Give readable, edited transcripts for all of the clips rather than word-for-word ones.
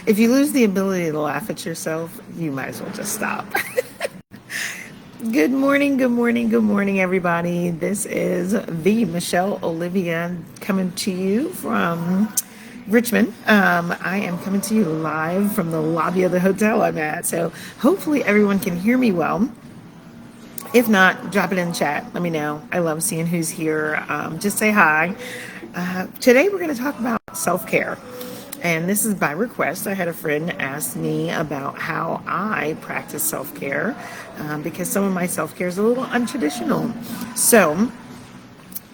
If you lose the ability to laugh at yourself, you might as well just stop. Good morning, good morning, good morning, everybody. This is the Michelle Olivia coming to you from Richmond. I am coming to you live from the lobby of the hotel I'm at. So hopefully everyone can hear me well. If not, drop it in the chat. Let me know. I love seeing who's here. Just say hi. Today we're going to talk about self-care. And this is by request. I had a friend ask me about how I practice self-care because some of my self-care is a little untraditional. So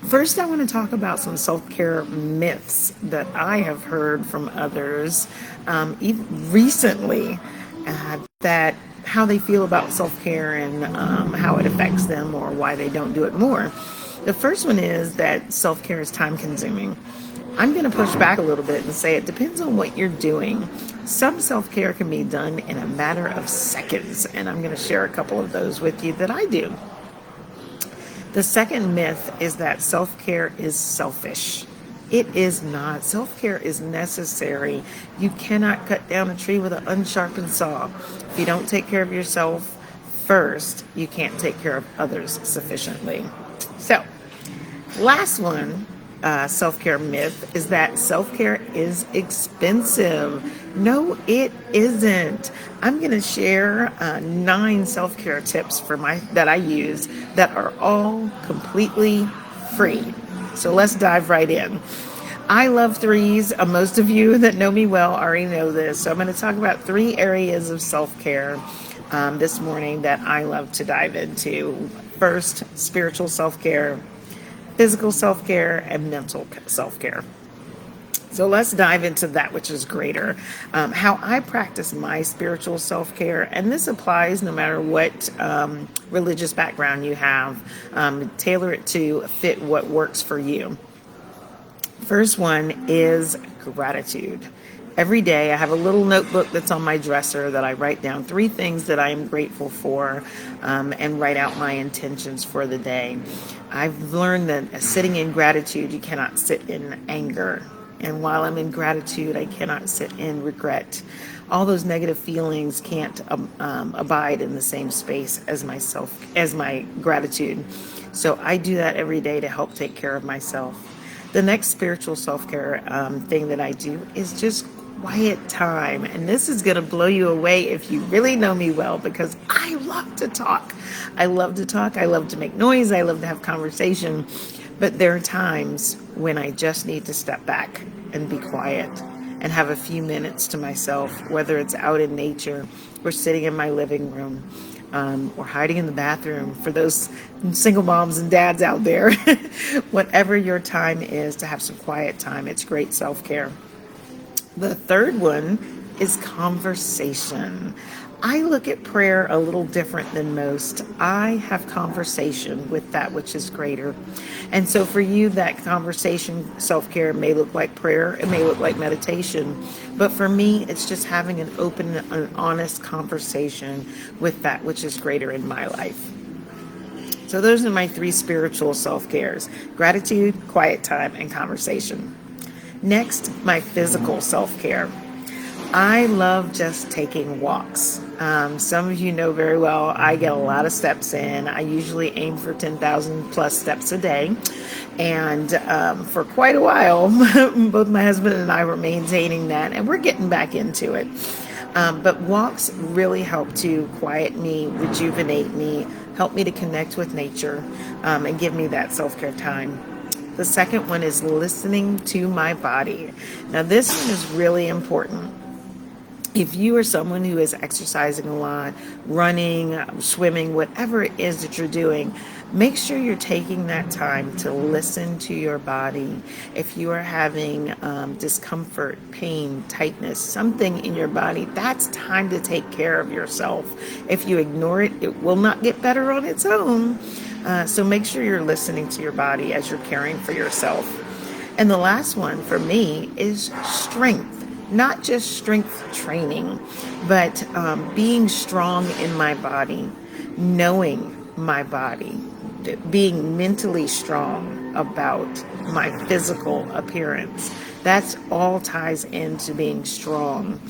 first, I want to talk about some self-care myths that I have heard from others even recently that how they feel about self-care and how it affects them or why they don't do it more. The first one is that self-care is time-consuming. I'm going to push back a little bit and say it depends on what you're doing. Some self-care can be done in a matter of seconds, and I'm going to share a couple of those with you that I do. The second myth is that self-care is selfish. It is not. Self-care is necessary. You cannot cut down a tree with an unsharpened saw. If you don't take care of yourself first, you can't take care of others sufficiently. So, last one. Self-care myth is that self-care is expensive. No, it isn't. I'm going to share 9 self-care tips that I use that are all completely free. So let's dive right in. I love threes. Most of you that know me well already know this. So I'm going to talk about 3 areas of self-care this morning that I love to dive into. First, spiritual self-care, physical self-care, and mental self-care. So let's dive into that which is greater. How I practice my spiritual self-care, and this applies no matter what religious background you have. Tailor it to fit what works for you. First one is gratitude. Every day I have a little notebook that's on my dresser that I write down 3 things that I am grateful for and write out my intentions for the day. I've learned that sitting in gratitude, you cannot sit in anger. And while I'm in gratitude, I cannot sit in regret. All those negative feelings can't abide in the same space as my gratitude. So I do that every day to help take care of myself. The next spiritual self-care thing that I do is just quiet time. And this is going to blow you away if you really know me well, because I love to talk. I love to talk. I love to make noise. I love to have conversation. But there are times when I just need to step back and be quiet and have a few minutes to myself, whether it's out in nature or sitting in my living room or hiding in the bathroom for those single moms and dads out there. Whatever your time is to have some quiet time, it's great self-care. The third one is conversation. I look at prayer a little different than most. I have conversation with that which is greater. And so for you, that conversation, self-care may look like prayer. It may look like meditation. But for me, it's just having an open and honest conversation with that which is greater in my life. So those are my 3 spiritual self-cares: gratitude, quiet time, and conversation. Next, my physical self-care. I love just taking walks. Some of you know very well, I get a lot of steps in. I usually aim for 10,000 plus steps a day. And for quite a while, both my husband and I were maintaining that, and we're getting back into it. But walks really help to quiet me, rejuvenate me, help me to connect with nature, and give me that self-care time. The second one is listening to my body. Now, this one is really important. If you are someone who is exercising a lot, running, swimming, whatever it is that you're doing, make sure you're taking that time to listen to your body. If you are having discomfort, pain, tightness, something in your body, that's time to take care of yourself. If you ignore it, it will not get better on its own. So make sure you're listening to your body as you're caring for yourself. And the last one for me is strength. Not just strength training, but being strong in my body, knowing my body, being mentally strong about my physical appearance. That's all ties into being strong.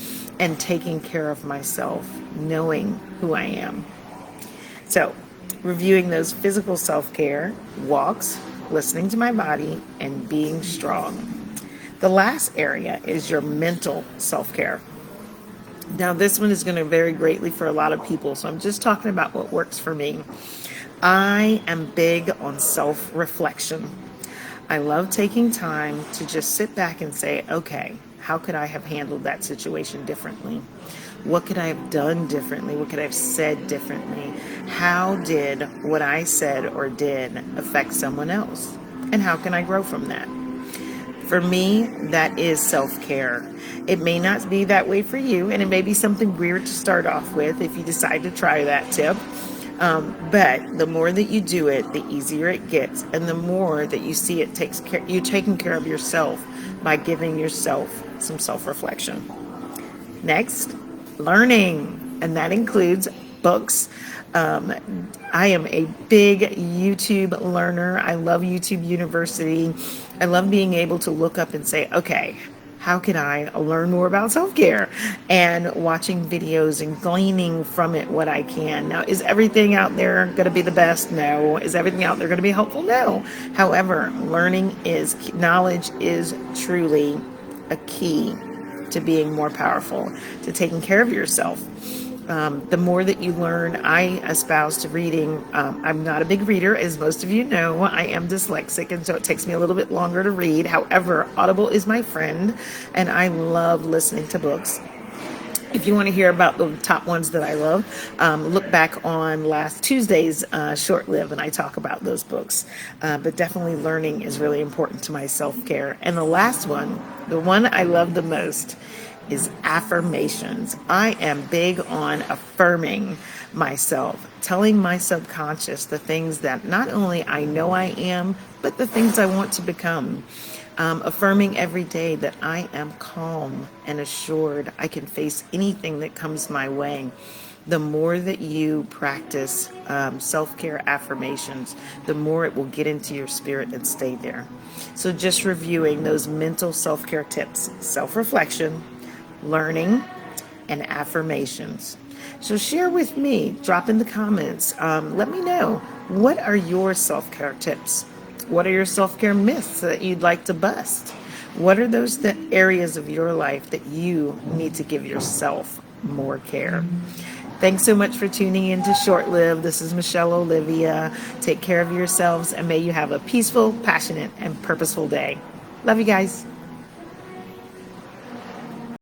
and taking care of myself, knowing who I am. So, reviewing those physical self-care, walks, listening to my body, and being strong. The last area is your mental self-care. Now, this one is going to vary greatly for a lot of people, so I'm just talking about what works for me. I am big on self-reflection. I love taking time to just sit back and say, okay, how could I have handled that situation differently? What could I have done differently? What could I have said differently? How did what I said or did affect someone else? And how can I grow from that? For me, that is self-care. It may not be that way for you, and it may be something weird to start off with if you decide to try that tip. But the more that you do it, the easier it gets, and the more that you see it takes care, you taking care of yourself by giving yourself some self-reflection. Next, learning, and that includes books. I am a big YouTube learner. I love YouTube University. I love being able to look up and say, okay, how can I learn more about self-care? And watching videos and gleaning from it what I can. Now, is everything out there going to be the best? No. Is everything out there going to be helpful? No. However, knowledge is truly a key to being more powerful, to taking care of yourself. The more that you learn, I espouse to reading. I'm not a big reader, as most of you know. I am dyslexic, and so it takes me a little bit longer to read. However, Audible is my friend, and I love listening to books. If you want to hear about the top ones that I love, look back on last Tuesday's Short Live, and I talk about those books. But definitely learning is really important to my self-care. And the last one, the one I love the most, is affirmations. I am big on affirming myself, telling my subconscious the things that not only I know I am, but the things I want to become. Affirming every day that I am calm and assured I can face anything that comes my way. The more that you practice self-care affirmations, the more it will get into your spirit and stay there. So just reviewing those mental self-care tips: self-reflection, learning, and affirmations. So share with me, drop in the comments. Let me know, what are your self-care tips? What are your self-care myths that you'd like to bust? What are those areas of your life that you need to give yourself more care? Thanks so much for tuning in to Short Live. This is Michelle Olivia. Take care of yourselves, and may you have a peaceful, passionate, and purposeful day. Love you guys.